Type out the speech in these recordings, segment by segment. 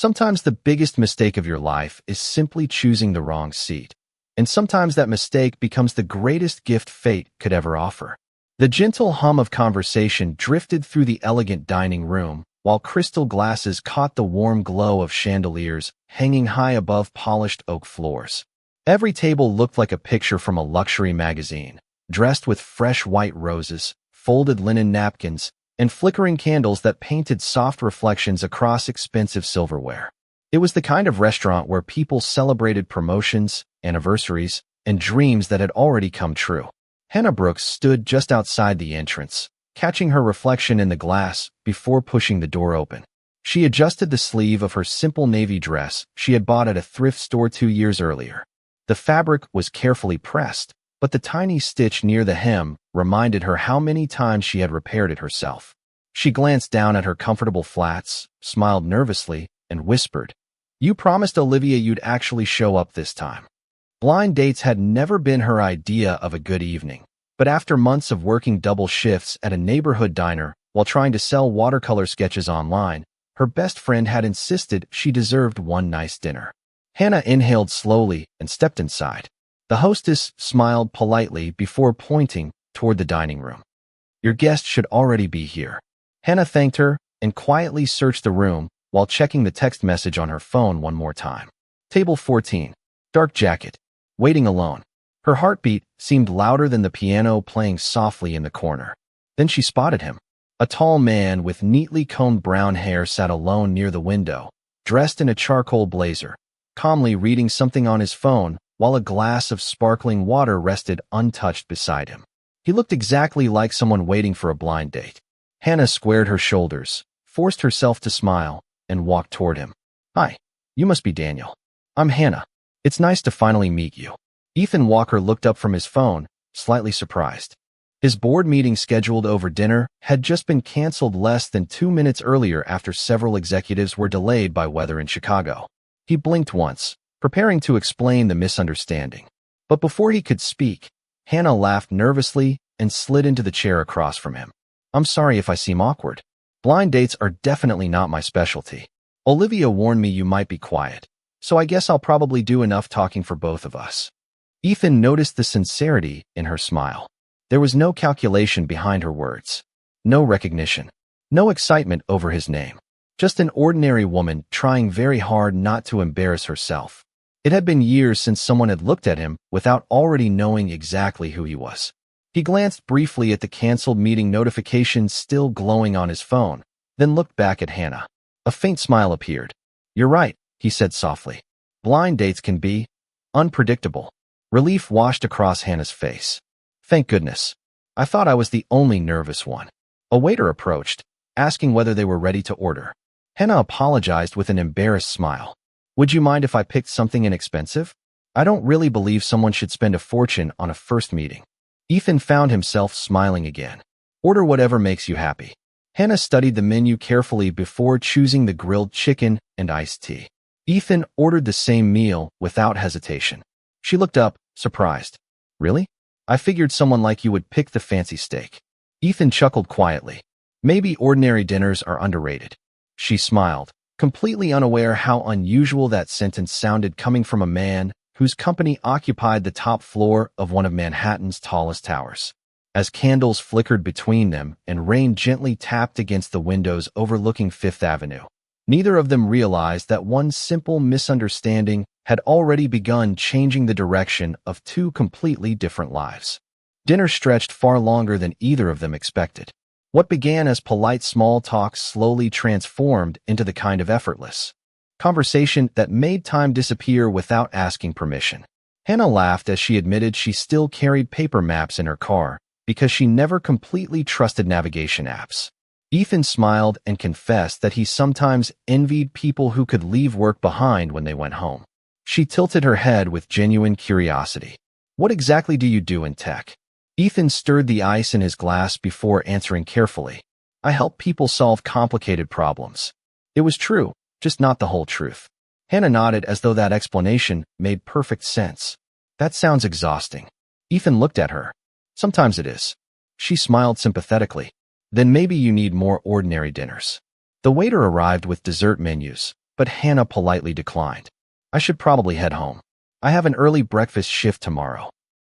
Sometimes the biggest mistake of your life is simply choosing the wrong seat. And sometimes that mistake becomes the greatest gift fate could ever offer. The gentle hum of conversation drifted through the elegant dining room, while crystal glasses caught the warm glow of chandeliers hanging high above polished oak floors. Every table looked like a picture from a luxury magazine, dressed with fresh white roses, folded linen napkins, and flickering candles that painted soft reflections across expensive silverware. It was the kind of restaurant where people celebrated promotions, anniversaries, and dreams that had already come true. Hannah Brooks stood just outside the entrance, catching her reflection in the glass before pushing the door open. She adjusted the sleeve of her simple navy dress she had bought at a thrift store 2 years earlier. The fabric was carefully pressed, but the tiny stitch near the hem reminded her how many times she had repaired it herself. She glanced down at her comfortable flats, smiled nervously, and whispered, "You promised Olivia you'd actually show up this time." Blind dates had never been her idea of a good evening, but after months of working double shifts at a neighborhood diner while trying to sell watercolor sketches online, her best friend had insisted she deserved one nice dinner. Hannah inhaled slowly and stepped inside. The hostess smiled politely before pointing toward the dining room. "Your guest should already be here." Hannah thanked her and quietly searched the room while checking the text message on her phone one more time. Table 14. Dark jacket. Waiting alone. Her heartbeat seemed louder than the piano playing softly in the corner. Then she spotted him. A tall man with neatly combed brown hair sat alone near the window, dressed in a charcoal blazer, calmly reading something on his phone while a glass of sparkling water rested untouched beside him. He looked exactly like someone waiting for a blind date. Hannah squared her shoulders, forced herself to smile, and walked toward him. "Hi, you must be Daniel. I'm Hannah. It's nice to finally meet you." Ethan Walker looked up from his phone, slightly surprised. His board meeting scheduled over dinner had just been canceled less than 2 minutes earlier after several executives were delayed by weather in Chicago. He blinked once, preparing to explain the misunderstanding. But before he could speak, Hannah laughed nervously and slid into the chair across from him. "I'm sorry if I seem awkward. Blind dates are definitely not my specialty. Olivia warned me you might be quiet, so I guess I'll probably do enough talking for both of us." Ethan noticed the sincerity in her smile. There was no calculation behind her words, no recognition, no excitement over his name. Just an ordinary woman trying very hard not to embarrass herself. It had been years since someone had looked at him without already knowing exactly who he was. He glanced briefly at the canceled meeting notification still glowing on his phone, then looked back at Hannah. A faint smile appeared. "You're right," he said softly. "Blind dates can be unpredictable." Relief washed across Hannah's face. "Thank goodness. I thought I was the only nervous one." A waiter approached, asking whether they were ready to order. Hannah apologized with an embarrassed smile. "Would you mind if I picked something inexpensive? I don't really believe someone should spend a fortune on a first meeting." Ethan found himself smiling again. "Order whatever makes you happy." Hannah studied the menu carefully before choosing the grilled chicken and iced tea. Ethan ordered the same meal without hesitation. She looked up, surprised. "Really? I figured someone like you would pick the fancy steak." Ethan chuckled quietly. "Maybe ordinary dinners are underrated." She smiled, completely unaware how unusual that sentence sounded coming from a man whose company occupied the top floor of one of Manhattan's tallest towers. As candles flickered between them and rain gently tapped against the windows overlooking Fifth Avenue, neither of them realized that one simple misunderstanding had already begun changing the direction of 2 completely different lives. Dinner stretched far longer than either of them expected. What began as polite small talk slowly transformed into the kind of effortless conversation that made time disappear without asking permission. Hannah laughed as she admitted she still carried paper maps in her car because she never completely trusted navigation apps. Ethan smiled and confessed that he sometimes envied people who could leave work behind when they went home. She tilted her head with genuine curiosity. "What exactly do you do in tech?" Ethan stirred the ice in his glass before answering carefully. "I help people solve complicated problems." It was true, just not the whole truth. Hannah nodded as though that explanation made perfect sense. "That sounds exhausting." Ethan looked at her. "Sometimes it is." She smiled sympathetically. "Then maybe you need more ordinary dinners." The waiter arrived with dessert menus, but Hannah politely declined. I should probably head home. I have an early breakfast shift tomorrow.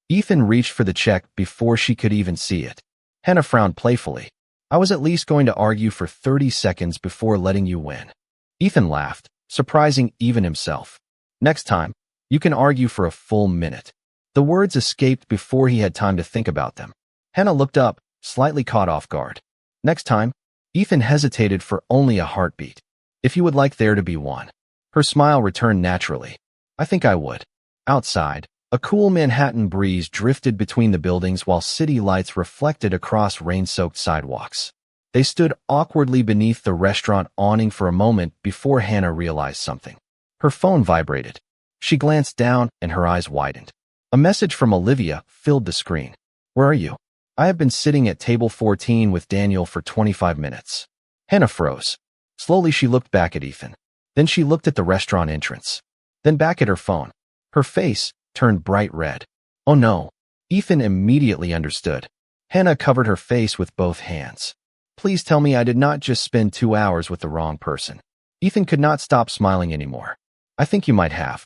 Ethan reached for the check before she could even see it. Hannah frowned playfully. I was at least going to argue for 30 seconds before letting you win. Ethan laughed, surprising even himself. Next time, you can argue for a full minute. The words escaped before he had time to think about them. Hannah looked up, slightly caught off guard. Next time, Ethan hesitated for only a heartbeat. If you would like there to be one. Her smile returned naturally. I think I would. Outside, a cool Manhattan breeze drifted between the buildings while city lights reflected across rain-soaked sidewalks. They stood awkwardly beneath the restaurant awning for a moment before Hannah realized something. Her phone vibrated. She glanced down and her eyes widened. A message from Olivia filled the screen. Where are you? I have been sitting at table 14 with Daniel for 25 minutes. Hannah froze. Slowly she looked back at Ethan. Then she looked at the restaurant entrance. Then back at her phone. Her face turned bright red. Oh no. Ethan immediately understood. Hannah covered her face with both hands. Please tell me I did not just spend 2 hours with the wrong person. Ethan could not stop smiling anymore. I think you might have.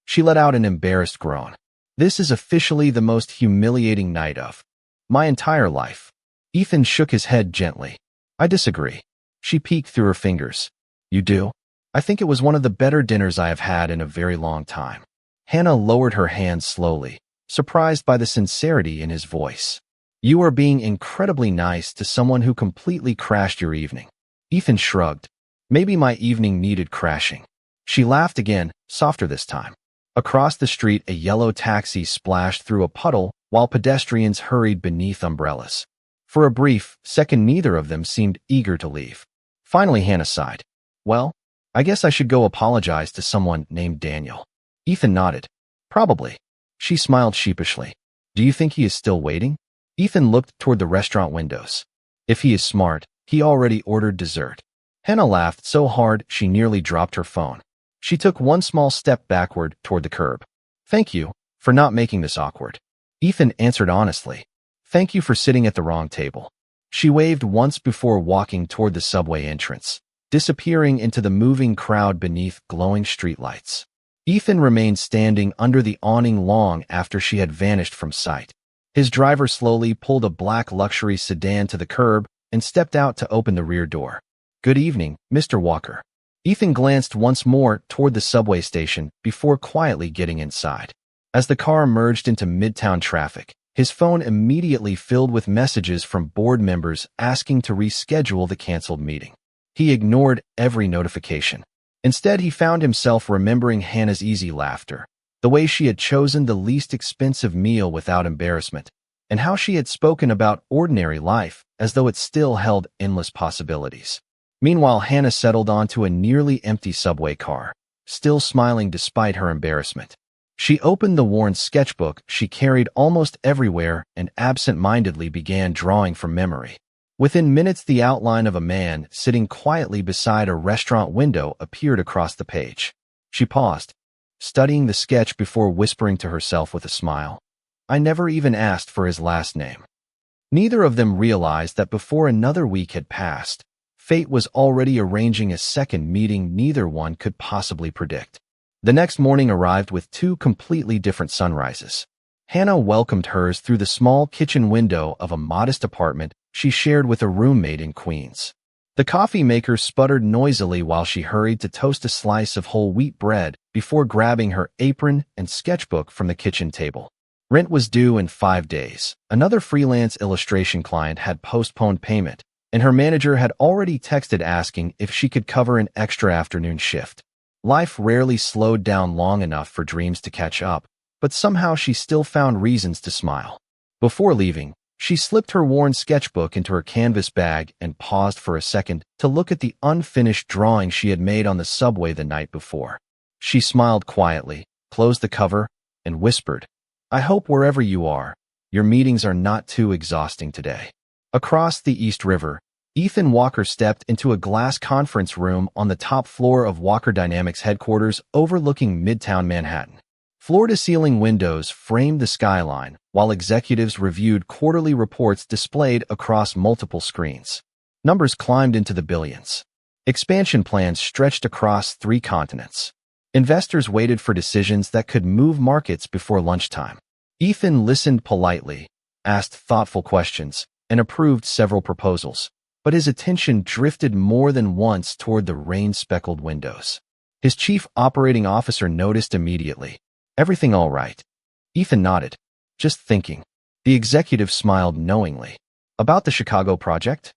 She let out an embarrassed groan. This is officially the most humiliating night of my entire life. Ethan shook his head gently. I disagree. She peeked through her fingers. You do? I think it was one of the better dinners I have had in a very long time. Hannah lowered her hands slowly, surprised by the sincerity in his voice. You are being incredibly nice to someone who completely crashed your evening. Ethan shrugged. Maybe my evening needed crashing. She laughed again, softer this time. Across the street, a yellow taxi splashed through a puddle while pedestrians hurried beneath umbrellas. For a brief second, neither of them seemed eager to leave. Finally, Hannah sighed. Well, I guess I should go apologize to someone named Daniel. Ethan nodded. Probably. She smiled sheepishly. Do you think he is still waiting? Ethan looked toward the restaurant windows. If he is smart, he already ordered dessert. Hannah laughed so hard she nearly dropped her phone. She took one small step backward toward the curb. Thank you for not making this awkward. Ethan answered honestly. Thank you for sitting at the wrong table. She waved once before walking toward the subway entrance, disappearing into the moving crowd beneath glowing streetlights. Ethan remained standing under the awning long after she had vanished from sight. His driver slowly pulled a black luxury sedan to the curb and stepped out to open the rear door. Good evening, Mr. Walker. Ethan glanced once more toward the subway station before quietly getting inside. As the car merged into midtown traffic, his phone immediately filled with messages from board members asking to reschedule the canceled meeting. He ignored every notification. Instead, he found himself remembering Hannah's easy laughter, the way she had chosen the least expensive meal without embarrassment, and how she had spoken about ordinary life as though it still held endless possibilities. Meanwhile, Hannah settled onto a nearly empty subway car, still smiling despite her embarrassment. She opened the worn sketchbook she carried almost everywhere and absent-mindedly began drawing from memory. Within minutes, the outline of a man sitting quietly beside a restaurant window appeared across the page. She paused, studying the sketch before whispering to herself with a smile, I never even asked for his last name. Neither of them realized that before another week had passed, fate was already arranging a second meeting neither one could possibly predict. The next morning arrived with two completely different sunrises. Hannah welcomed hers through the small kitchen window of a modest apartment she shared with a roommate in Queens. The coffee maker sputtered noisily while she hurried to toast a slice of whole wheat bread before grabbing her apron and sketchbook from the kitchen table. Rent was due in 5 days. Another freelance illustration client had postponed payment, and her manager had already texted asking if she could cover an extra afternoon shift. Life rarely slowed down long enough for dreams to catch up, but somehow she still found reasons to smile. Before leaving, she slipped her worn sketchbook into her canvas bag and paused for a second to look at the unfinished drawing she had made on the subway the night before. She smiled quietly, closed the cover, and whispered, I hope wherever you are, your meetings are not too exhausting today. Across the East River, Ethan Walker stepped into a glass conference room on the top floor of Walker Dynamics headquarters overlooking Midtown Manhattan. Floor-to-ceiling windows framed the skyline, while executives reviewed quarterly reports displayed across multiple screens. Numbers climbed into the billions. Expansion plans stretched across 3 continents. Investors waited for decisions that could move markets before lunchtime. Ethan listened politely, asked thoughtful questions, and approved several proposals, but his attention drifted more than once toward the rain-speckled windows. His chief operating officer noticed immediately. "Everything all right?" Ethan nodded. "Just thinking." The executive smiled knowingly. "About the Chicago project?"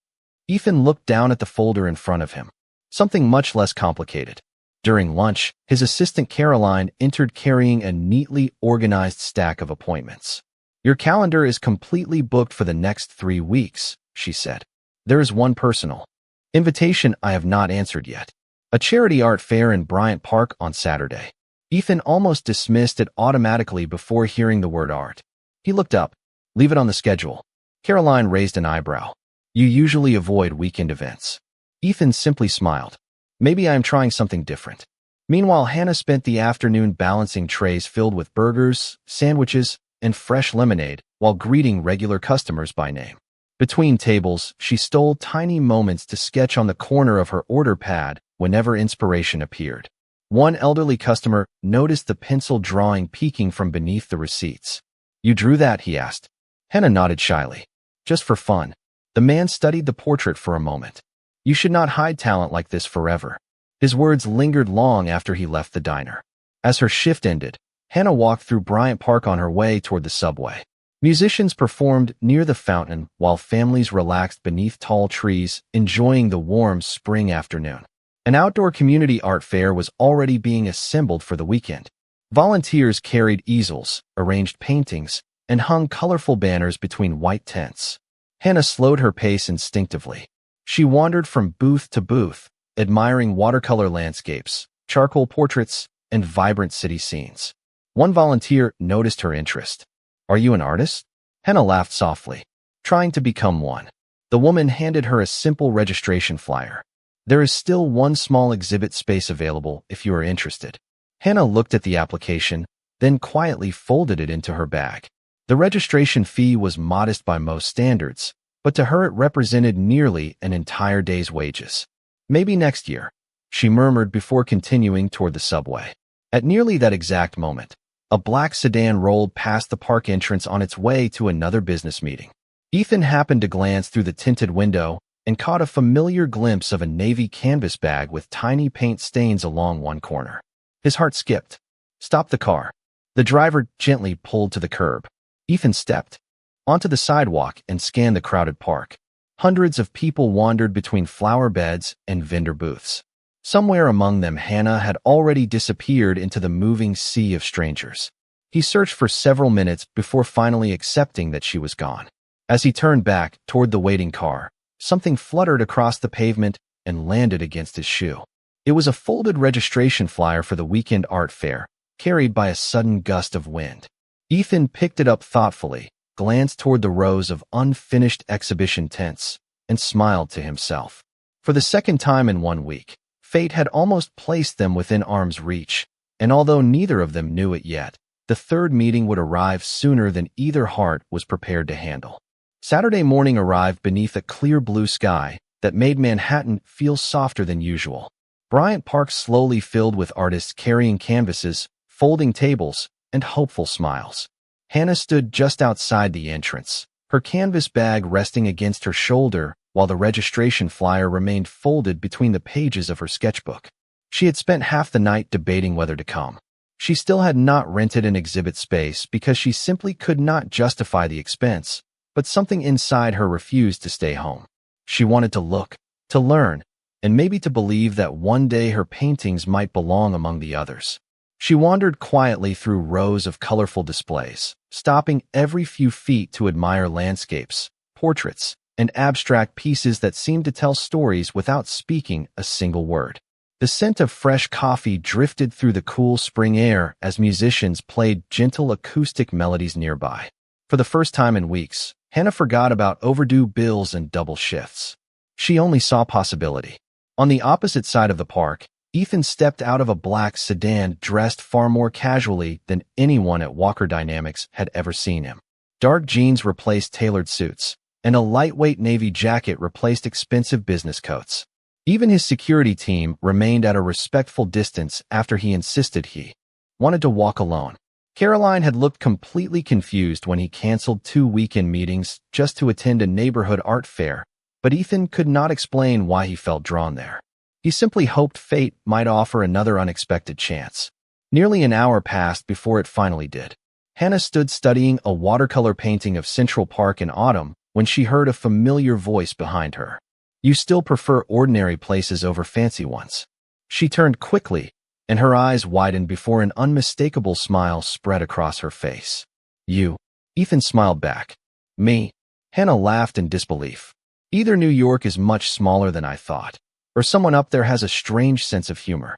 Ethan looked down at the folder in front of him. Something much less complicated. During lunch, his assistant Caroline entered carrying a neatly organized stack of appointments. "Your calendar is completely booked for the next 3 weeks," she said. "There is one personal invitation I have not answered yet. A charity art fair in Bryant Park on Saturday." Ethan almost dismissed it automatically before hearing the word art. He looked up. "Leave it on the schedule." Caroline raised an eyebrow. "You usually avoid weekend events." Ethan simply smiled. "Maybe I am trying something different." Meanwhile, Hannah spent the afternoon balancing trays filled with burgers, sandwiches, and fresh lemonade while greeting regular customers by name. Between tables, she stole tiny moments to sketch on the corner of her order pad whenever inspiration appeared. One elderly customer noticed the pencil drawing peeking from beneath the receipts. "You drew that?" he asked. Hannah nodded shyly. "Just for fun." The man studied the portrait for a moment. "You should not hide talent like this forever." His words lingered long after he left the diner. As her shift ended, Hannah walked through Bryant Park on her way toward the subway. Musicians performed near the fountain while families relaxed beneath tall trees, enjoying the warm spring afternoon. An outdoor community art fair was already being assembled for the weekend. Volunteers carried easels, arranged paintings, and hung colorful banners between white tents. Hannah slowed her pace instinctively. She wandered from booth to booth, admiring watercolor landscapes, charcoal portraits, and vibrant city scenes. One volunteer noticed her interest. "Are you an artist?" Hannah laughed softly. "Trying to become one." The woman handed her a simple registration flyer. "There is still one small exhibit space available if you are interested." Hannah looked at the application, then quietly folded it into her bag. The registration fee was modest by most standards, but to her it represented nearly an entire day's wages. "Maybe next year," she murmured before continuing toward the subway. At nearly that exact moment, a black sedan rolled past the park entrance on its way to another business meeting. Ethan happened to glance through the tinted window and caught a familiar glimpse of a navy canvas bag with tiny paint stains along one corner. His heart skipped. "Stop the car." The driver gently pulled to the curb. Ethan stepped onto the sidewalk and scanned the crowded park. Hundreds of people wandered between flower beds and vendor booths. Somewhere among them, Hannah had already disappeared into the moving sea of strangers. He searched for several minutes before finally accepting that she was gone. As he turned back toward the waiting car, something fluttered across the pavement and landed against his shoe. It was a folded registration flyer for the weekend art fair, carried by a sudden gust of wind. Ethan picked it up thoughtfully, glanced toward the rows of unfinished exhibition tents, and smiled to himself. For the second time in 1 week, fate had almost placed them within arm's reach, and although neither of them knew it yet, the third meeting would arrive sooner than either heart was prepared to handle. Saturday morning arrived beneath a clear blue sky that made Manhattan feel softer than usual. Bryant Park slowly filled with artists carrying canvases, folding tables, and hopeful smiles. Hannah stood just outside the entrance, her canvas bag resting against her shoulder while the registration flyer remained folded between the pages of her sketchbook. She had spent half the night debating whether to come. She still had not rented an exhibit space because she simply could not justify the expense, but something inside her refused to stay home. She wanted to look, to learn, and maybe to believe that one day her paintings might belong among the others. She wandered quietly through rows of colorful displays, stopping every few feet to admire landscapes, portraits, and abstract pieces that seemed to tell stories without speaking a single word. The scent of fresh coffee drifted through the cool spring air as musicians played gentle acoustic melodies nearby. For the first time in weeks, Hannah forgot about overdue bills and double shifts. She only saw possibility. On the opposite side of the park, Ethan stepped out of a black sedan dressed far more casually than anyone at Walker Dynamics had ever seen him. Dark jeans replaced tailored suits, and a lightweight navy jacket replaced expensive business coats. Even his security team remained at a respectful distance after he insisted he wanted to walk alone. Caroline had looked completely confused when he canceled 2 weekend meetings just to attend a neighborhood art fair, but Ethan could not explain why he felt drawn there. He simply hoped fate might offer another unexpected chance. Nearly an hour passed before it finally did. Hannah stood studying a watercolor painting of Central Park in autumn when she heard a familiar voice behind her. "You still prefer ordinary places over fancy ones." She turned quickly, and her eyes widened before an unmistakable smile spread across her face. "You?" Ethan smiled back. "Me?" Hannah laughed in disbelief. "Either New York is much smaller than I thought, or someone up there has a strange sense of humor."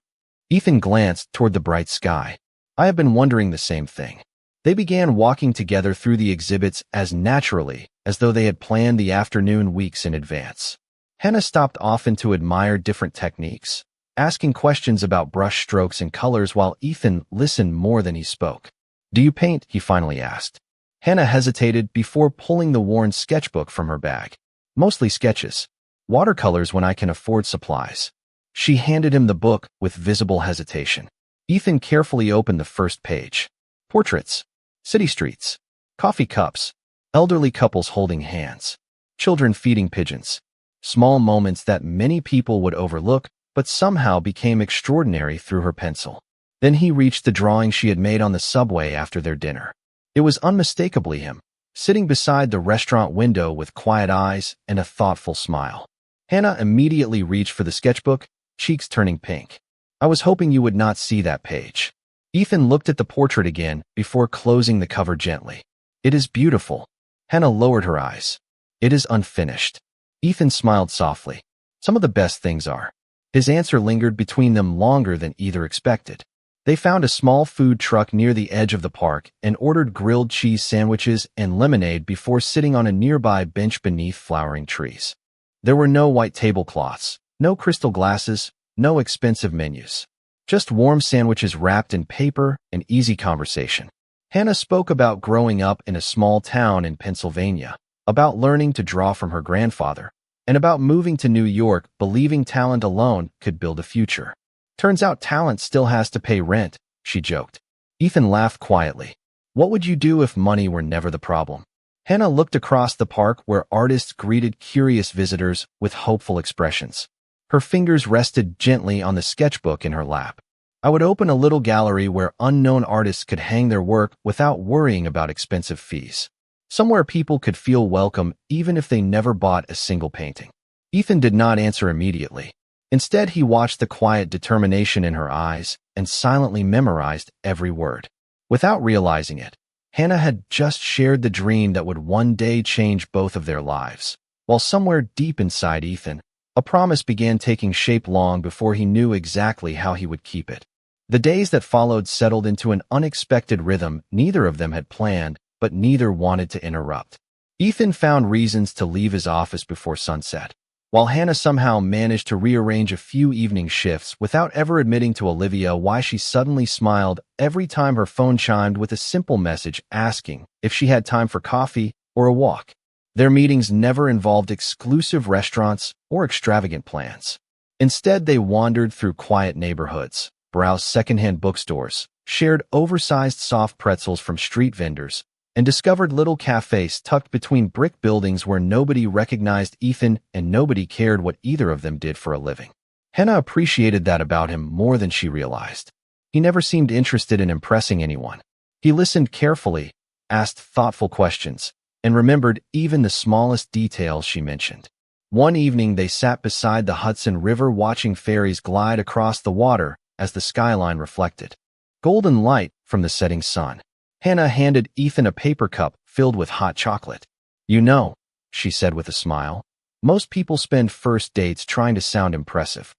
Ethan glanced toward the bright sky. "I have been wondering the same thing." They began walking together through the exhibits as naturally as though they had planned the afternoon weeks in advance. Hannah stopped often to admire different techniques, asking questions about brush strokes and colors while Ethan listened more than he spoke. "Do you paint?" he finally asked. Hannah hesitated before pulling the worn sketchbook from her bag. "Mostly sketches. Watercolors when I can afford supplies." She handed him the book with visible hesitation. Ethan carefully opened the first page. Portraits, city streets, coffee cups, elderly couples holding hands, children feeding pigeons. Small moments that many people would overlook, but somehow became extraordinary through her pencil. Then he reached the drawing she had made on the subway after their dinner. It was unmistakably him, sitting beside the restaurant window with quiet eyes and a thoughtful smile. Hannah immediately reached for the sketchbook, cheeks turning pink. "I was hoping you would not see that page." Ethan looked at the portrait again before closing the cover gently. "It is beautiful." Hannah lowered her eyes. "It is unfinished." Ethan smiled softly. "Some of the best things are." His answer lingered between them longer than either expected. They found a small food truck near the edge of the park and ordered grilled cheese sandwiches and lemonade before sitting on a nearby bench beneath flowering trees. There were no white tablecloths, no crystal glasses, no expensive menus. Just warm sandwiches wrapped in paper and easy conversation. Hannah spoke about growing up in a small town in Pennsylvania, about learning to draw from her grandfather, and about moving to New York believing talent alone could build a future. "Turns out talent still has to pay rent," she joked. Ethan laughed quietly. "What would you do if money were never the problem?" Hannah looked across the park where artists greeted curious visitors with hopeful expressions. Her fingers rested gently on the sketchbook in her lap. "I would open a little gallery where unknown artists could hang their work without worrying about expensive fees. Somewhere people could feel welcome even if they never bought a single painting." Ethan did not answer immediately. Instead, he watched the quiet determination in her eyes and silently memorized every word. Without realizing it, Hannah had just shared the dream that would one day change both of their lives, while somewhere deep inside Ethan, a promise began taking shape long before he knew exactly how he would keep it. The days that followed settled into an unexpected rhythm neither of them had planned, but neither wanted to interrupt. Ethan found reasons to leave his office before sunset, while Hannah somehow managed to rearrange a few evening shifts without ever admitting to Olivia why she suddenly smiled every time her phone chimed with a simple message asking if she had time for coffee or a walk. Their meetings never involved exclusive restaurants or extravagant plans. Instead, they wandered through quiet neighborhoods, browsed secondhand bookstores, shared oversized soft pretzels from street vendors, and discovered little cafes tucked between brick buildings where nobody recognized Ethan and nobody cared what either of them did for a living. Hannah appreciated that about him more than she realized. He never seemed interested in impressing anyone. He listened carefully, asked thoughtful questions, and remembered even the smallest details she mentioned. One evening, they sat beside the Hudson River watching ferries glide across the water as the skyline reflected golden light from the setting sun. Hannah handed Ethan a paper cup filled with hot chocolate. "You know," she said with a smile, "most people spend first dates trying to sound impressive."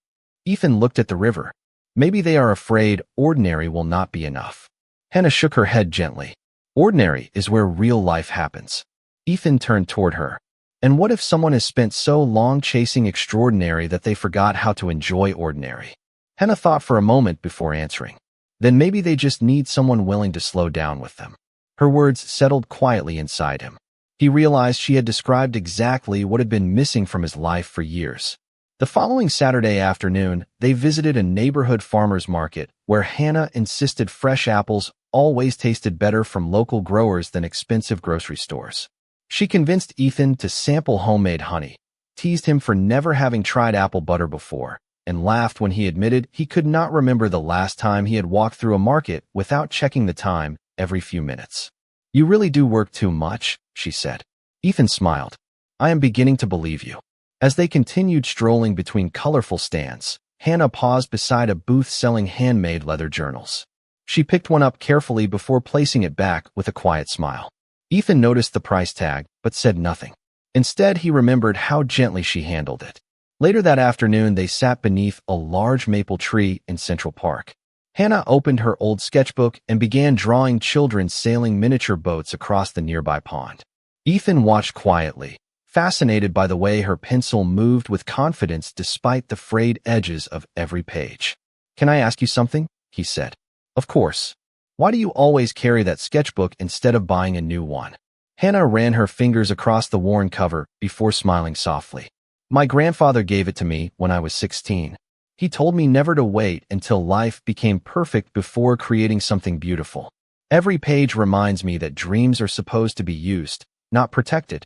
Ethan looked at the river. "Maybe they are afraid ordinary will not be enough." Hannah shook her head gently. "Ordinary is where real life happens." Ethan turned toward her. "And what if someone has spent so long chasing extraordinary that they forgot how to enjoy ordinary?" Hannah thought for a moment before answering. "Then maybe they just need someone willing to slow down with them." Her words settled quietly inside him. He realized she had described exactly what had been missing from his life for years. The following Saturday afternoon, they visited a neighborhood farmer's market where Hannah insisted fresh apples always tasted better from local growers than expensive grocery stores. She convinced Ethan to sample homemade honey, teased him for never having tried apple butter before, and laughed when he admitted he could not remember the last time he had walked through a market without checking the time every few minutes. "You really do work too much," she said. Ethan smiled. "I am beginning to believe you." As they continued strolling between colorful stands, Hannah paused beside a booth selling handmade leather journals. She picked one up carefully before placing it back with a quiet smile. Ethan noticed the price tag, but said nothing. Instead, he remembered how gently she handled it. Later that afternoon, they sat beneath a large maple tree in Central Park. Hannah opened her old sketchbook and began drawing children sailing miniature boats across the nearby pond. Ethan watched quietly, fascinated by the way her pencil moved with confidence despite the frayed edges of every page. "Can I ask you something?" he said. "Of course. Why do you always carry that sketchbook instead of buying a new one?" Hannah ran her fingers across the worn cover before smiling softly. "My grandfather gave it to me when I was 16. He told me never to wait until life became perfect before creating something beautiful. Every page reminds me that dreams are supposed to be used, not protected."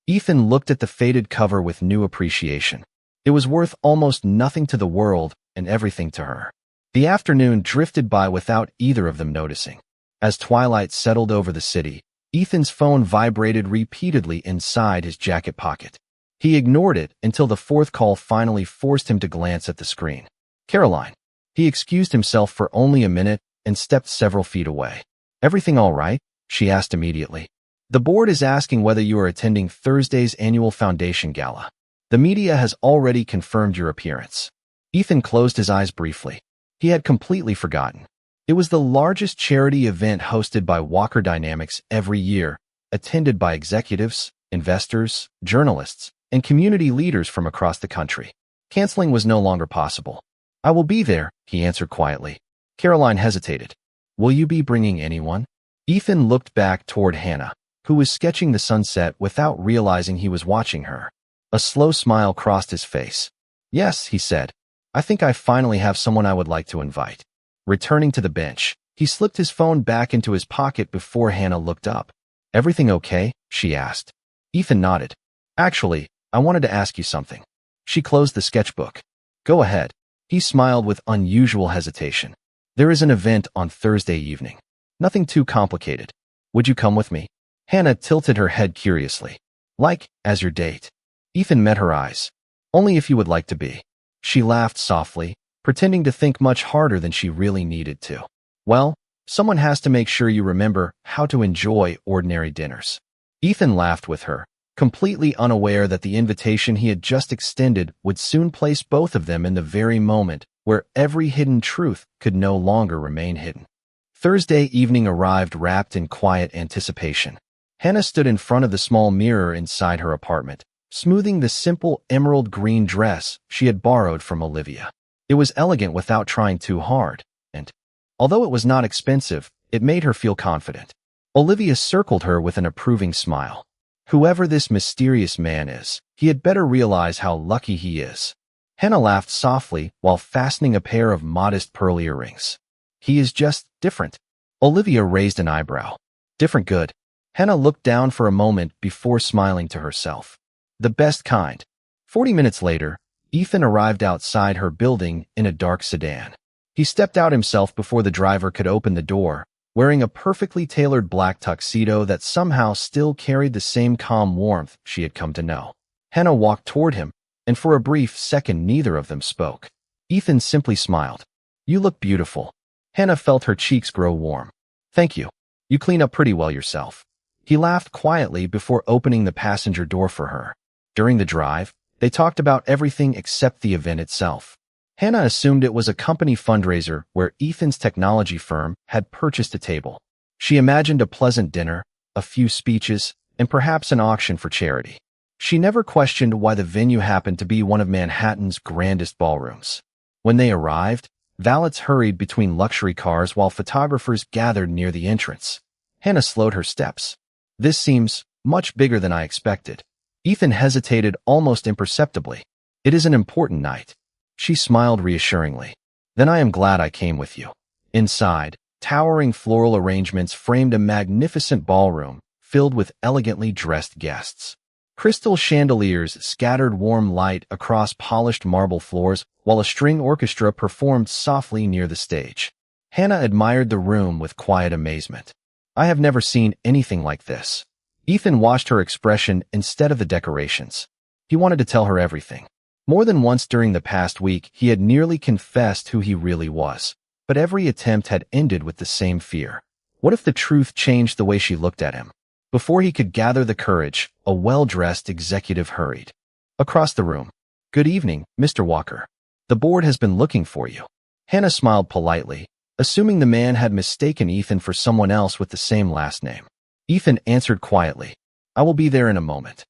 Ethan looked at the faded cover with new appreciation. It was worth almost nothing to the world and everything to her. The afternoon drifted by without either of them noticing. As twilight settled over the city, Ethan's phone vibrated repeatedly inside his jacket pocket. He ignored it until the fourth call finally forced him to glance at the screen. "Caroline." He excused himself for only a minute and stepped several feet away. "Everything all right?" she asked immediately. "The board is asking whether you are attending Thursday's annual foundation gala. The media has already confirmed your appearance." Ethan closed his eyes briefly. He had completely forgotten. It was the largest charity event hosted by Walker Dynamics every year, attended by executives, investors, journalists, and community leaders from across the country. Canceling was no longer possible. "I will be there," he answered quietly. Caroline hesitated. "Will you be bringing anyone?" Ethan looked back toward Hannah, who was sketching the sunset without realizing he was watching her. A slow smile crossed his face. "Yes," he said. "I think I finally have someone I would like to invite." Returning to the bench, he slipped his phone back into his pocket before Hannah looked up. "Everything okay?" she asked. Ethan nodded. "Actually, I wanted to ask you something." She closed the sketchbook. "Go ahead." He smiled with unusual hesitation. "There is an event on Thursday evening. Nothing too complicated. Would you come with me?" Hannah tilted her head curiously. "Like, as your date?" Ethan met her eyes. "Only if you would like to be." She laughed softly, pretending to think much harder than she really needed to. "Well, someone has to make sure you remember how to enjoy ordinary dinners." Ethan laughed with her, completely unaware that the invitation he had just extended would soon place both of them in the very moment where every hidden truth could no longer remain hidden. Thursday evening arrived wrapped in quiet anticipation. Hannah stood in front of the small mirror inside her apartment, smoothing the simple emerald green dress she had borrowed from Olivia. It was elegant without trying too hard, and, although it was not expensive, it made her feel confident. Olivia circled her with an approving smile. Whoever this mysterious man is, he had better realize how lucky he is. Hannah laughed softly while fastening a pair of modest pearl earrings. "He is just different." Olivia raised an eyebrow. "Different good." Hannah looked down for a moment before smiling to herself. "The best kind." 40 minutes later, Ethan arrived outside her building in a dark sedan. He stepped out himself before the driver could open the door, wearing a perfectly tailored black tuxedo that somehow still carried the same calm warmth she had come to know. Hannah walked toward him, and for a brief second neither of them spoke. Ethan simply smiled. "You look beautiful." Hannah felt her cheeks grow warm. "Thank you. You clean up pretty well yourself." He laughed quietly before opening the passenger door for her. During the drive, they talked about everything except the event itself. Hannah assumed it was a company fundraiser where Ethan's technology firm had purchased a table. She imagined a pleasant dinner, a few speeches, and perhaps an auction for charity. She never questioned why the venue happened to be one of Manhattan's grandest ballrooms. When they arrived, valets hurried between luxury cars while photographers gathered near the entrance. Hannah slowed her steps. "This seems much bigger than I expected." Ethan hesitated almost imperceptibly. It is an important night. She smiled reassuringly. Then I am glad I came with you. Inside, towering floral arrangements framed a magnificent ballroom filled with elegantly dressed guests. Crystal chandeliers scattered warm light across polished marble floors while a string orchestra performed softly near the stage. Hannah admired the room with quiet amazement. I have never seen anything like this. Ethan watched her expression instead of the decorations. He wanted to tell her everything. More than once during the past week, he had nearly confessed who he really was. But every attempt had ended with the same fear. What if the truth changed the way she looked at him? Before he could gather the courage, a well-dressed executive hurried across the room. Good evening, Mr. Walker. The board has been looking for you. Hannah smiled politely, assuming the man had mistaken Ethan for someone else with the same last name. Ethan answered quietly, I will be there in a moment.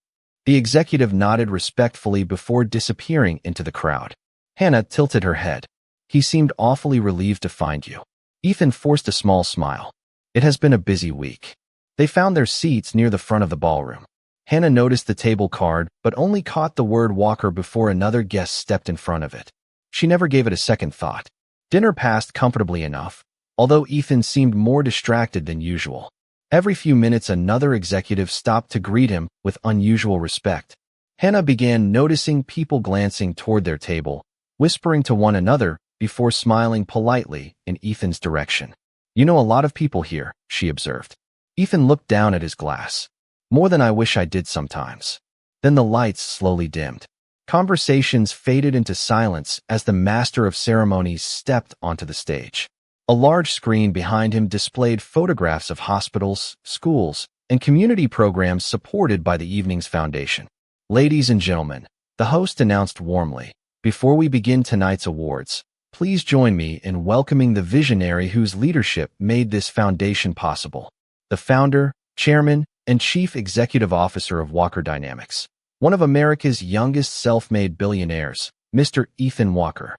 The executive nodded respectfully before disappearing into the crowd. Hannah tilted her head. He seemed awfully relieved to find you. Ethan forced a small smile. It has been a busy week. They found their seats near the front of the ballroom. Hannah noticed the table card, but only caught the word Walker before another guest stepped in front of it. She never gave it a second thought. Dinner passed comfortably enough, although Ethan seemed more distracted than usual. Every few minutes another executive stopped to greet him with unusual respect. Hannah began noticing people glancing toward their table, whispering to one another before smiling politely in Ethan's direction. You know a lot of people here, she observed. Ethan looked down at his glass. More than I wish I did sometimes. Then the lights slowly dimmed. Conversations faded into silence as the master of ceremonies stepped onto the stage. A large screen behind him displayed photographs of hospitals, schools, and community programs supported by the evening's foundation. Ladies and gentlemen, the host announced warmly, before we begin tonight's awards, please join me in welcoming the visionary whose leadership made this foundation possible. The founder, chairman, and chief executive officer of Walker Dynamics, one of America's youngest self-made billionaires, Mr. Ethan Walker.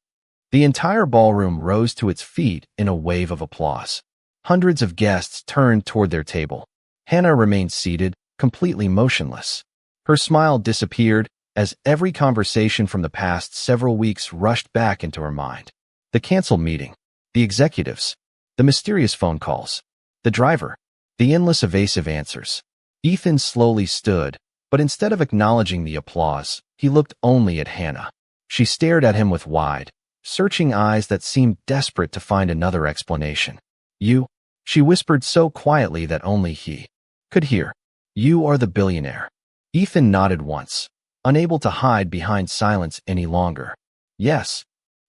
The entire ballroom rose to its feet in a wave of applause. Hundreds of guests turned toward their table. Hannah remained seated, completely motionless. Her smile disappeared as every conversation from the past several weeks rushed back into her mind. The canceled meeting, the executives, the mysterious phone calls, the driver, the endless evasive answers. Ethan slowly stood, but instead of acknowledging the applause, he looked only at Hannah. She stared at him with wide, searching eyes that seemed desperate to find another explanation. You, she whispered so quietly that only he could hear. You are the billionaire. Ethan nodded once, unable to hide behind silence any longer. Yes.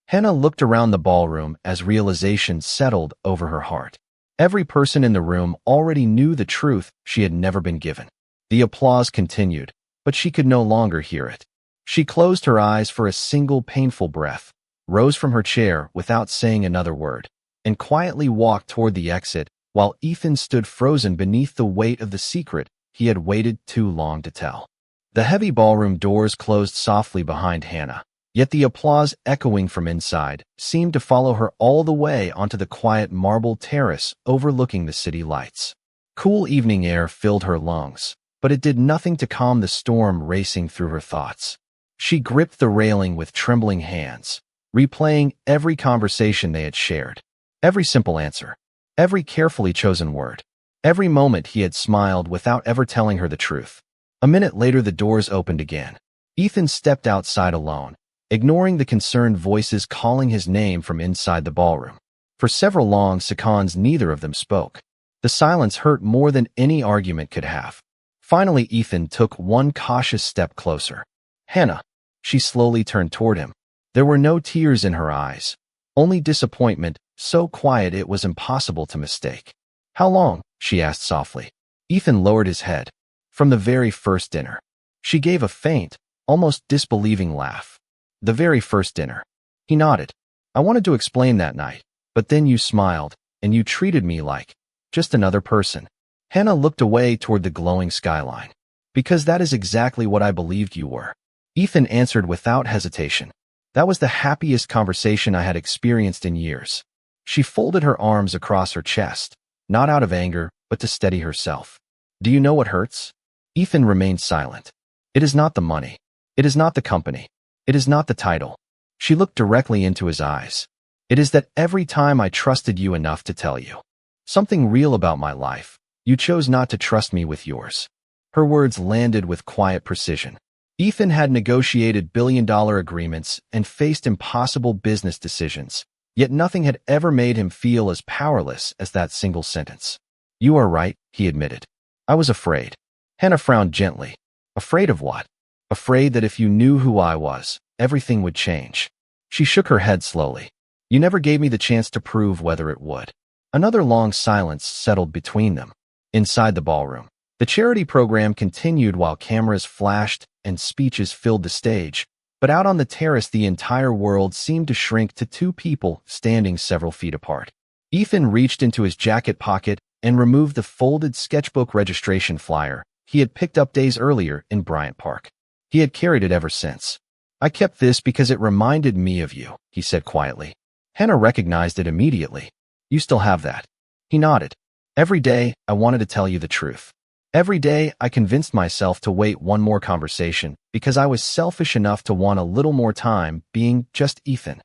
Hannah looked around the ballroom as realization settled over her heart. Every person in the room already knew the truth she had never been given. The applause continued, but she could no longer hear it. She closed her eyes for a single painful breath, rose from her chair without saying another word, and quietly walked toward the exit while Ethan stood frozen beneath the weight of the secret he had waited too long to tell. The heavy ballroom doors closed softly behind Hannah, yet the applause echoing from inside seemed to follow her all the way onto the quiet marble terrace overlooking the city lights. Cool evening air filled her lungs, but it did nothing to calm the storm racing through her thoughts. She gripped the railing with trembling hands, replaying every conversation they had shared, every simple answer, every carefully chosen word, every moment he had smiled without ever telling her the truth. A minute later the doors opened again. Ethan stepped outside alone, ignoring the concerned voices calling his name from inside the ballroom. For several long seconds neither of them spoke. The silence hurt more than any argument could have. Finally Ethan took one cautious step closer. Hannah. She slowly turned toward him. There were no tears in her eyes, only disappointment, so quiet it was impossible to mistake. How long? She asked softly. Ethan lowered his head. From the very first dinner. She gave a faint, almost disbelieving laugh. The very first dinner. He nodded. I wanted to explain that night, but then you smiled, and you treated me like just another person. Hannah looked away toward the glowing skyline. Because that is exactly what I believed you were. Ethan answered without hesitation. That was the happiest conversation I had experienced in years. She folded her arms across her chest, not out of anger, but to steady herself. Do you know what hurts? Ethan remained silent. It is not the money. It is not the company. It is not the title. She looked directly into his eyes. It is that every time I trusted you enough to tell you something real about my life, you chose not to trust me with yours. Her words landed with quiet precision. Ethan had negotiated billion-dollar agreements and faced impossible business decisions, yet nothing had ever made him feel as powerless as that single sentence. You are right, he admitted. I was afraid. Hannah frowned gently. Afraid of what? Afraid that if you knew who I was, everything would change. She shook her head slowly. You never gave me the chance to prove whether it would. Another long silence settled between them. Inside the ballroom, the charity program continued while cameras flashed and speeches filled the stage, but out on the terrace the entire world seemed to shrink to two people standing several feet apart. Ethan reached into his jacket pocket and removed the folded sketchbook registration flyer he had picked up days earlier in Bryant Park. He had carried it ever since. I kept this because it reminded me of you, he said quietly. Hannah recognized it immediately. You still have that? He nodded. Every day, I wanted to tell you the truth. Every day, I convinced myself to wait one more conversation because I was selfish enough to want a little more time being just Ethan.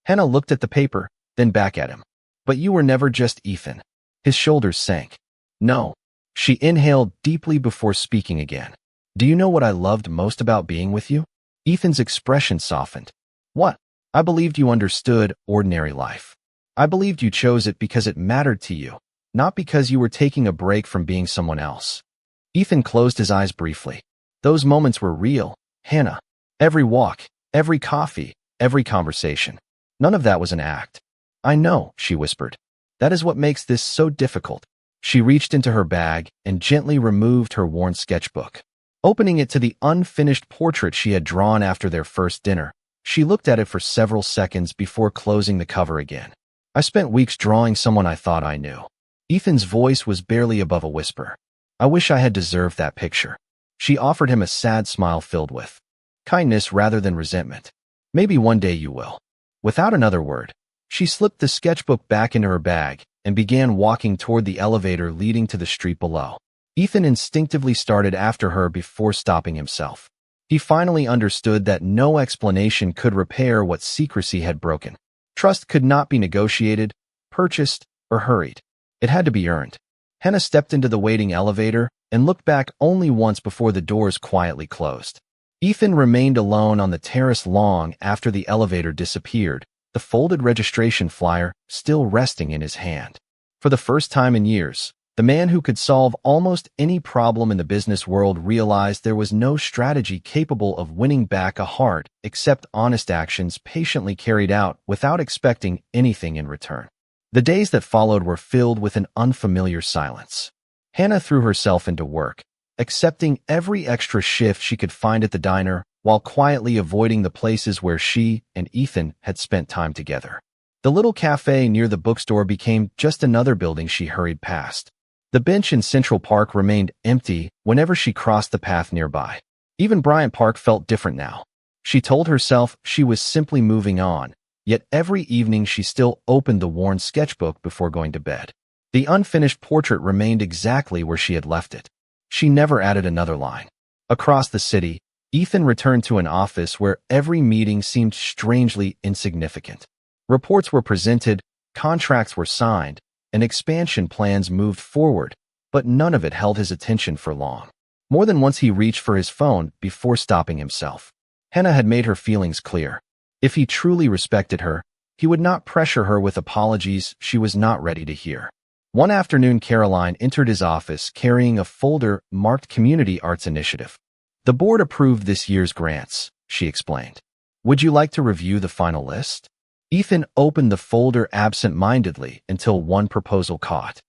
Hannah looked at the paper, then back at him. But you were never just Ethan. His shoulders sank. No. She inhaled deeply before speaking again. Do you know what I loved most about being with you? Ethan's expression softened. What? I believed you understood ordinary life. I believed you chose it because it mattered to you, not because you were taking a break from being someone else. Ethan closed his eyes briefly. Those moments were real, Hannah. Every walk, every coffee, every conversation. None of that was an act. I know, she whispered. That is what makes this so difficult. She reached into her bag and gently removed her worn sketchbook. Opening it to the unfinished portrait she had drawn after their first dinner, she looked at it for several seconds before closing the cover again. I spent weeks drawing someone I thought I knew. Ethan's voice was barely above a whisper. I wish I had deserved that picture. She offered him a sad smile filled with kindness rather than resentment. Maybe one day you will. Without another word, she slipped the sketchbook back into her bag and began walking toward the elevator leading to the street below. Ethan instinctively started after her before stopping himself. He finally understood that no explanation could repair what secrecy had broken. Trust could not be negotiated, purchased, or hurried. It had to be earned. Hannah stepped into the waiting elevator and looked back only once before the doors quietly closed. Ethan remained alone on the terrace long after the elevator disappeared, the folded registration flyer still resting in his hand. For the first time in years, the man who could solve almost any problem in the business world realized there was no strategy capable of winning back a heart except honest actions patiently carried out without expecting anything in return. The days that followed were filled with an unfamiliar silence. Hannah threw herself into work, accepting every extra shift she could find at the diner while quietly avoiding the places where she and Ethan had spent time together. The little cafe near the bookstore became just another building she hurried past. The bench in Central Park remained empty whenever she crossed the path nearby. Even Bryant Park felt different now. She told herself she was simply moving on, yet every evening she still opened the worn sketchbook before going to bed. The unfinished portrait remained exactly where she had left it. She never added another line. Across the city, Ethan returned to an office where every meeting seemed strangely insignificant. Reports were presented, contracts were signed, and expansion plans moved forward, but none of it held his attention for long. More than once he reached for his phone before stopping himself. Hannah had made her feelings clear. If he truly respected her, he would not pressure her with apologies she was not ready to hear. One afternoon, Caroline entered his office carrying a folder marked Community Arts Initiative. The board approved this year's grants, she explained. Would you like to review the final list? Ethan opened the folder absent-mindedly until one proposal caught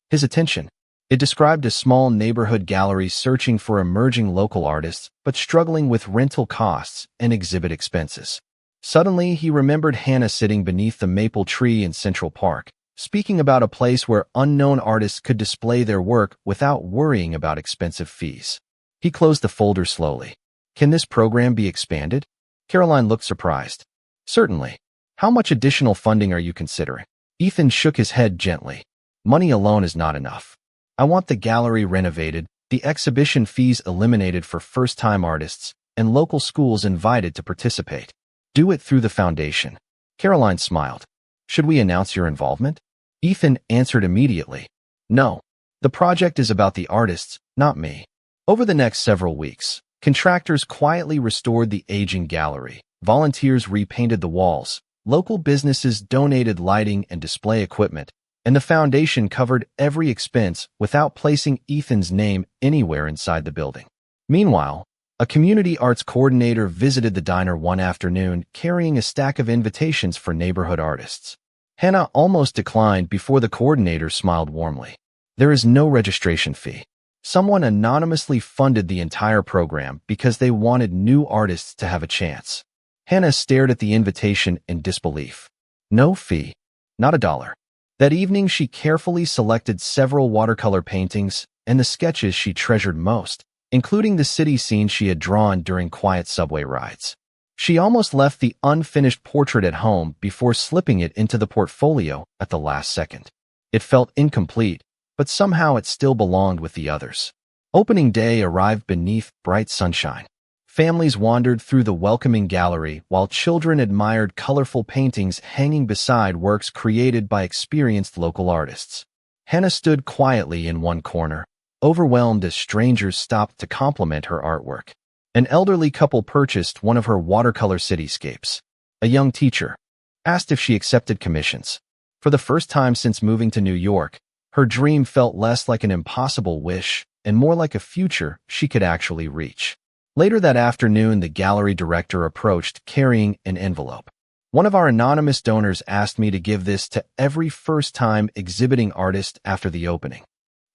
his attention. It described a small neighborhood gallery searching for emerging local artists but struggling with rental costs and exhibit expenses. Suddenly, he remembered Hannah sitting beneath the maple tree in Central Park, speaking about a place where unknown artists could display their work without worrying about expensive fees. He closed the folder slowly. Can this program be expanded? Caroline looked surprised. Certainly. How much additional funding are you considering? Ethan shook his head gently. Money alone is not enough. I want the gallery renovated, the exhibition fees eliminated for first-time artists, and local schools invited to participate. Do it through the foundation. Caroline smiled. Should we announce your involvement? Ethan answered immediately. No. The project is about the artists, not me. Over the next several weeks, contractors quietly restored the aging gallery. Volunteers repainted the walls. Local businesses donated lighting and display equipment, and the foundation covered every expense without placing Ethan's name anywhere inside the building. Meanwhile, a community arts coordinator visited the diner one afternoon carrying a stack of invitations for neighborhood artists. Hannah almost declined before the coordinator smiled warmly. There is no registration fee. Someone anonymously funded the entire program because they wanted new artists to have a chance. Hannah stared at the invitation in disbelief. No fee. Not $1. That evening, she carefully selected several watercolor paintings and the sketches she treasured most, including the city scenes she had drawn during quiet subway rides. She almost left the unfinished portrait at home before slipping it into the portfolio at the last second. It felt incomplete, but somehow it still belonged with the others. Opening day arrived beneath bright sunshine. Families wandered through the welcoming gallery while children admired colorful paintings hanging beside works created by experienced local artists. Hannah stood quietly in one corner, overwhelmed as strangers stopped to compliment her artwork. An elderly couple purchased one of her watercolor cityscapes. A young teacher asked if she accepted commissions. For the first time since moving to New York, her dream felt less like an impossible wish and more like a future she could actually reach. Later that afternoon, the gallery director approached carrying an envelope. One of our anonymous donors asked me to give this to every first-time exhibiting artist after the opening.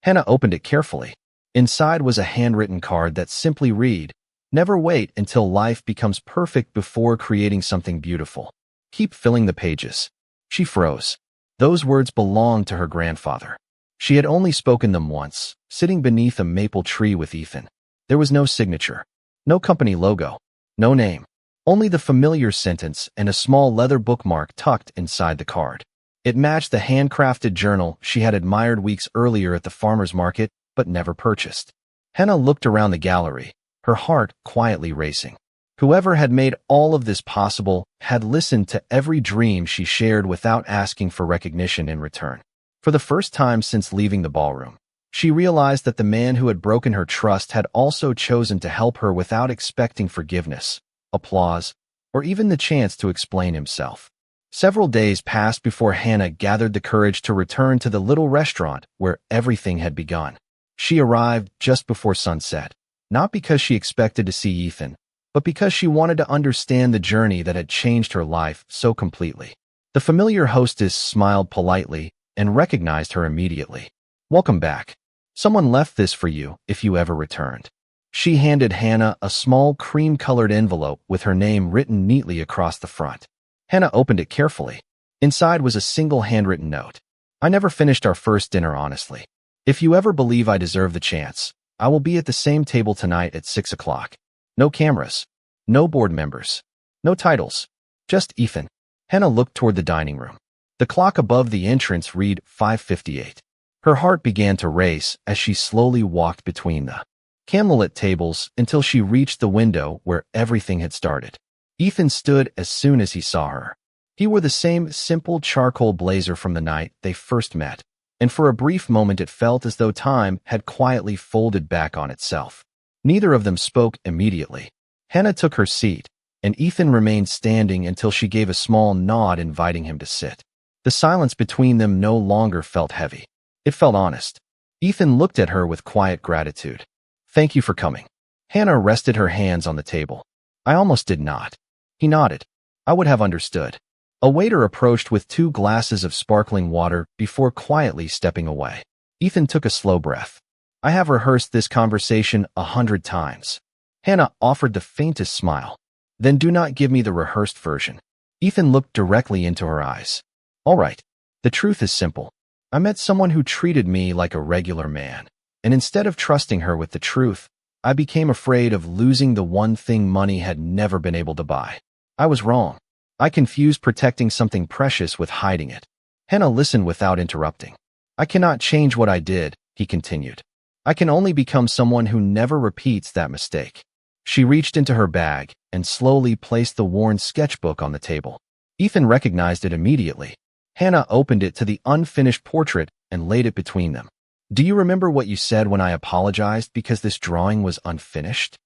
Hannah opened it carefully. Inside was a handwritten card that simply read, "Never wait until life becomes perfect before creating something beautiful. Keep filling the pages." She froze. Those words belonged to her grandfather. She had only spoken them once, sitting beneath a maple tree with Ethan. There was no signature. No company logo. No name. Only the familiar sentence and a small leather bookmark tucked inside the card. It matched the handcrafted journal she had admired weeks earlier at the farmer's market but never purchased. Hannah looked around the gallery, her heart quietly racing. Whoever had made all of this possible had listened to every dream she shared without asking for recognition in return. For the first time since leaving the ballroom, she realized that the man who had broken her trust had also chosen to help her without expecting forgiveness, applause, or even the chance to explain himself. Several days passed before Hannah gathered the courage to return to the little restaurant where everything had begun. She arrived just before sunset, not because she expected to see Ethan, but because she wanted to understand the journey that had changed her life so completely. The familiar hostess smiled politely and recognized her immediately. "Welcome back. Someone left this for you if you ever returned." She handed Hannah a small cream-colored envelope with her name written neatly across the front. Hannah opened it carefully. Inside was a single handwritten note. "I never finished our first dinner honestly. If you ever believe I deserve the chance, I will be at the same table tonight at 6 o'clock. No cameras. No board members. No titles. Just Ethan." Hannah looked toward the dining room. The clock above the entrance read 5:58. Her heart began to race as she slowly walked between the candlelit tables until she reached the window where everything had started. Ethan stood as soon as he saw her. He wore the same simple charcoal blazer from the night they first met, and for a brief moment it felt as though time had quietly folded back on itself. Neither of them spoke immediately. Hannah took her seat, and Ethan remained standing until she gave a small nod inviting him to sit. The silence between them no longer felt heavy. It felt honest. Ethan looked at her with quiet gratitude. "Thank you for coming." Hannah rested her hands on the table. "I almost did not." He nodded. "I would have understood." A waiter approached with 2 glasses of sparkling water before quietly stepping away. Ethan took a slow breath. "I have rehearsed this conversation 100 times." Hannah offered the faintest smile. "Then do not give me the rehearsed version." Ethan looked directly into her eyes. "All right. The truth is simple. I met someone who treated me like a regular man, and instead of trusting her with the truth, I became afraid of losing the one thing money had never been able to buy. I was wrong. I confused protecting something precious with hiding it." Hannah listened without interrupting. "I cannot change what I did," he continued. "I can only become someone who never repeats that mistake." She reached into her bag and slowly placed the worn sketchbook on the table. Ethan recognized it immediately. Hannah opened it to the unfinished portrait and laid it between them. Do you remember what you said when I apologized because this drawing was unfinished?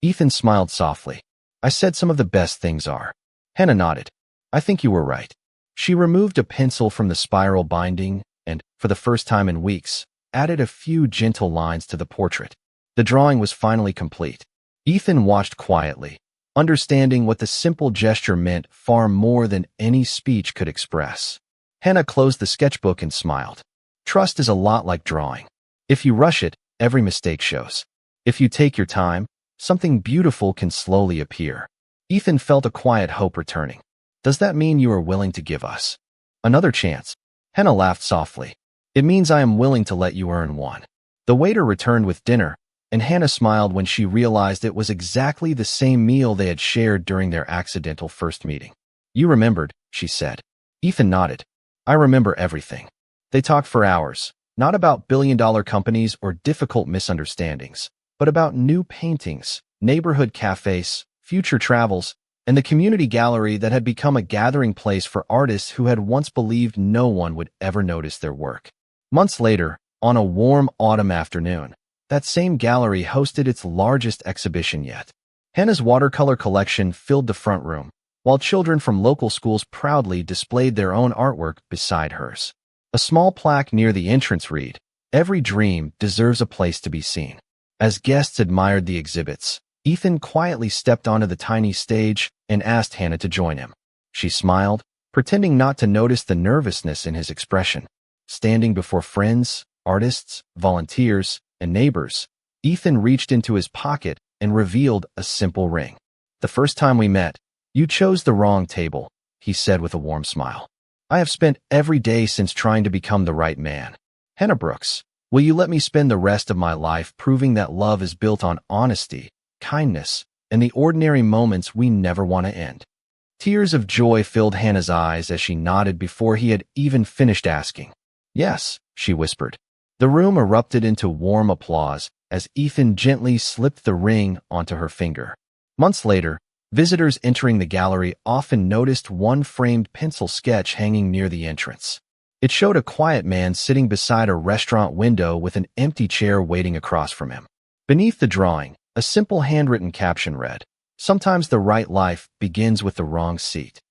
Ethan smiled softly. I said some of the best things are. Hannah nodded. I think you were right. She removed a pencil from the spiral binding and, for the first time in weeks, added a few gentle lines to the portrait. The drawing was finally complete. Ethan watched quietly, understanding what the simple gesture meant far more than any speech could express. Hannah closed the sketchbook and smiled. Trust is a lot like drawing. If you rush it, every mistake shows. If you take your time, something beautiful can slowly appear. Ethan felt a quiet hope returning. Does that mean you are willing to give us another chance? Hannah laughed softly. It means I am willing to let you earn one. The waiter returned with dinner, and Hannah smiled when she realized it was exactly the same meal they had shared during their accidental first meeting. You remembered, she said. Ethan nodded. I remember everything. They talked for hours, not about billion-dollar companies or difficult misunderstandings, but about new paintings, neighborhood cafes, future travels, and the community gallery that had become a gathering place for artists who had once believed no one would ever notice their work. Months later, on a warm autumn afternoon, that same gallery hosted its largest exhibition yet. Hannah's watercolor collection filled the front room, while children from local schools proudly displayed their own artwork beside hers. A small plaque near the entrance read, "Every dream deserves a place to be seen." As guests admired the exhibits, Ethan quietly stepped onto the tiny stage and asked Hannah to join him. She smiled, pretending not to notice the nervousness in his expression. Standing before friends, artists, volunteers, and neighbors, Ethan reached into his pocket and revealed a simple ring. The first time we met, you chose the wrong table, he said with a warm smile. I have spent every day since trying to become the right man. Hannah Brooks, will you let me spend the rest of my life proving that love is built on honesty, kindness, and the ordinary moments we never want to end? Tears of joy filled Hannah's eyes as she nodded before he had even finished asking. Yes, she whispered. The room erupted into warm applause as Ethan gently slipped the ring onto her finger. Months later, visitors entering the gallery often noticed one framed pencil sketch hanging near the entrance. It showed a quiet man sitting beside a restaurant window with an empty chair waiting across from him. Beneath the drawing, a simple handwritten caption read, "Sometimes the right life begins with the wrong seat."